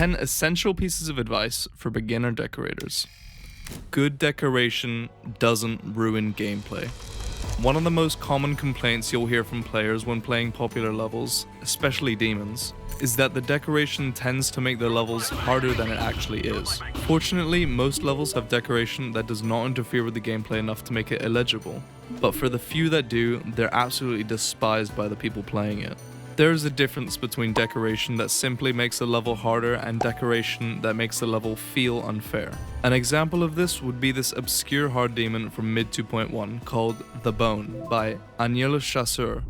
10 essential pieces of advice for beginner decorators. Good decoration doesn't ruin gameplay. One of the most common complaints you'll hear from players when playing popular levels, especially demons, is that the decoration tends to make the levels harder than it actually is. Fortunately, most levels have decoration that does not interfere with the gameplay enough to make it illegible, but for the few that do, they're absolutely despised by the people playing it. There is a difference between decoration that simply makes a level harder and decoration that makes the level feel unfair. An example of this would be this obscure hard demon from mid 2.1 called The Bone by Agnès Le Chasseur.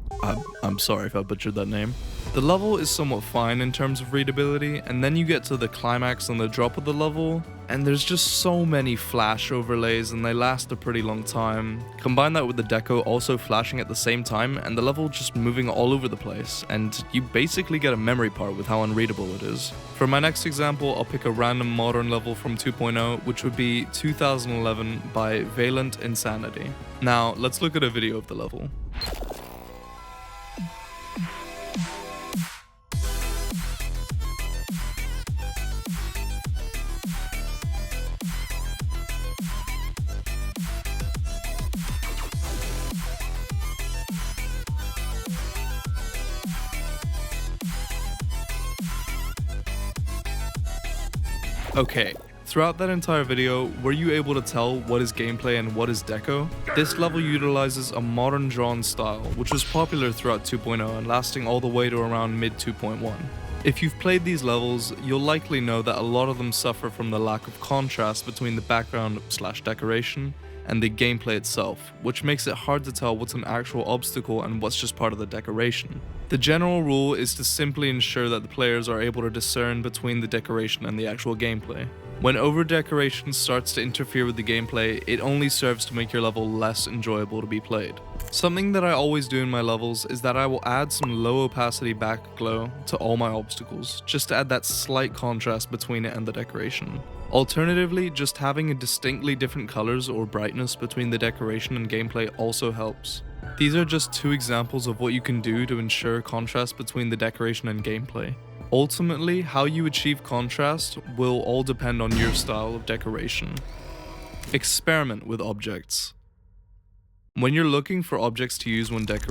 I'm sorry if I butchered that name. The level is somewhat fine in terms of readability, and then you get to the climax and the drop of the level, and there's just so many flash overlays and they last a pretty long time. Combine that with the deco also flashing at the same time and the level just moving all over the place, and you basically get a memory part with how unreadable it is. For my next example, I'll pick a random modern level from 2.0, which would be 2011 by Valent Insanity. Now, let's look at a video of the level. Okay, throughout that entire video, were you able to tell what is gameplay and what is deco? This level utilizes a modern drawn style, which was popular throughout 2.0 and lasting all the way to around mid 2.1. If you've played these levels, you'll likely know that a lot of them suffer from the lack of contrast between the background/decoration and the gameplay itself, which makes it hard to tell what's an actual obstacle and what's just part of the decoration. The general rule is to simply ensure that the players are able to discern between the decoration and the actual gameplay. When over-decoration starts to interfere with the gameplay, it only serves to make your level less enjoyable to be played. Something that I always do in my levels is that I will add some low opacity back glow to all my obstacles, just to add that slight contrast between it and the decoration. Alternatively, just having a distinctly different colors or brightness between the decoration and gameplay also helps. These are just two examples of what you can do to ensure contrast between the decoration and gameplay. Ultimately, how you achieve contrast will all depend on your style of decoration. Experiment with objects. When you're looking for objects to use when decorating,